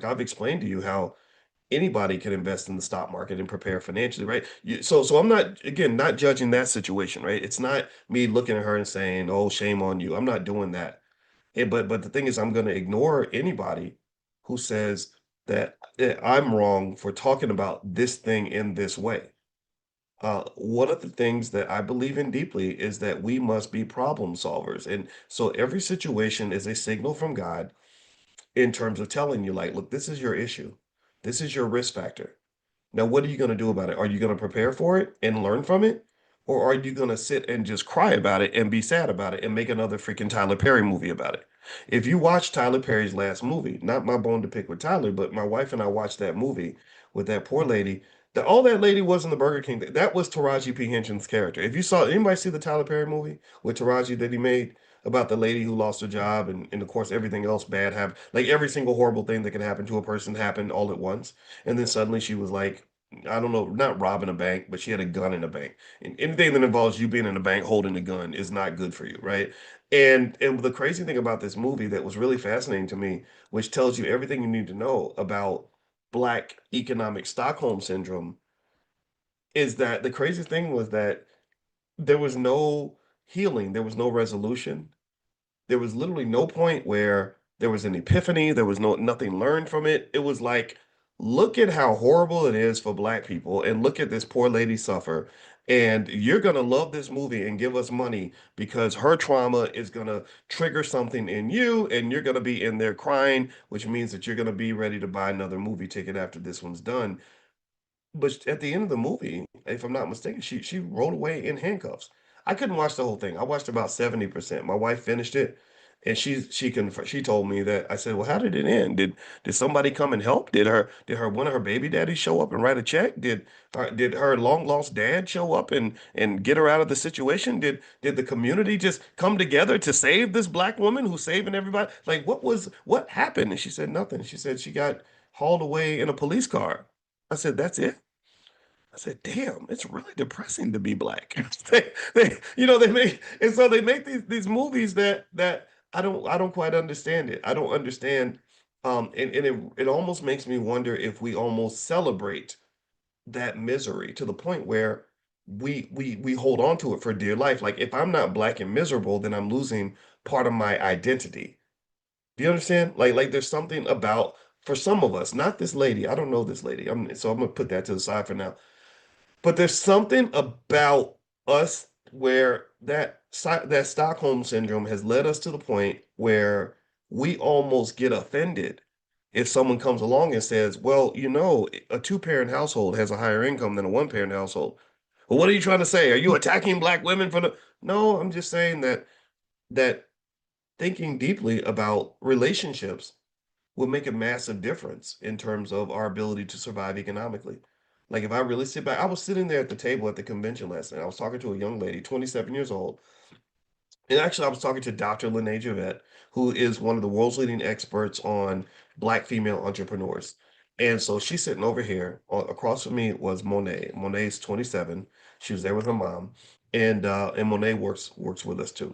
I've explained to you how anybody can invest in the stock market and prepare financially, right? So I'm not, again, not judging that situation, right? It's not me looking at her and saying, "Oh, shame on you." I'm not doing that. But the thing is, I'm going to ignore anybody who says that I'm wrong for talking about this thing in this way. One of the things that I believe in deeply is that we must be problem solvers. And so every situation is a signal from God in terms of telling you, like, look, this is your issue. This is your risk factor. Now, what are you going to do about it? Are you going to prepare for it and learn from it? Or are you going to sit and just cry about it and be sad about it and make another freaking Tyler Perry movie about it? If you watch Tyler Perry's last movie, not my bone to pick with Tyler, but my wife and I watched that movie with that poor lady. All that lady was in the Burger King. That was Taraji P. Henson's character. If you saw, anybody see the Tyler Perry movie with Taraji that he made about the lady who lost her job and of course everything else bad happened, like every single horrible thing that can happen to a person happened all at once, and then suddenly she was like, I don't know, not robbing a bank, but she had a gun in a bank. And anything that involves you being in a bank holding a gun is not good for you, right? And the crazy thing about this movie that was really fascinating to me, which tells you everything you need to know about Black economic Stockholm syndrome, is that the crazy thing was that there was no healing, there was no resolution, there was literally no point where there was an epiphany. There was nothing learned from it. It was like, look at how horrible it is for Black people, and look at this poor lady suffer. And you're gonna love this movie and give us money because her trauma is gonna trigger something in you, and you're gonna be in there crying, which means that you're gonna be ready to buy another movie ticket after this one's done. But at the end of the movie, if I'm not mistaken, she rolled away in handcuffs. I couldn't watch the whole thing. I watched about 70%. My wife finished it, and she told me that. I said, "Well, how did it end? Did somebody come and help? Did her one of her baby daddies show up and write a check? Did her long lost dad show up and get her out of the situation? Did the community just come together to save this Black woman who's saving everybody? Like, what happened?" And she said nothing. She said she got hauled away in a police car. I said, "That's it?" I said, "Damn, it's really depressing to be Black." They make, and so they make these movies that I don't quite understand it. I don't understand, and it almost makes me wonder if we almost celebrate that misery to the point where we hold on to it for dear life. Like, if I'm not Black and miserable, then I'm losing part of my identity. Do you understand? Like there's something about, for some of us, not this lady. I don't know this lady. I'm gonna put that to the side for now, but there's something about us where that Stockholm syndrome has led us to the point where we almost get offended if someone comes along and says, "Well, a two-parent household has a higher income than a one-parent household." Well, what are you trying to say? Are you attacking Black women for the? No, I'm just saying that thinking deeply about relationships will make a massive difference in terms of our ability to survive economically. Like, if I really sit back, I was sitting there at the table at the convention last night. I was talking to a young lady, 27 years old. And actually, I was talking to Dr. Lene Javette, who is one of the world's leading experts on Black female entrepreneurs. And so she's sitting over here. Across from me was Monet. Monet's 27. She was there with her mom. And Monet works with us too.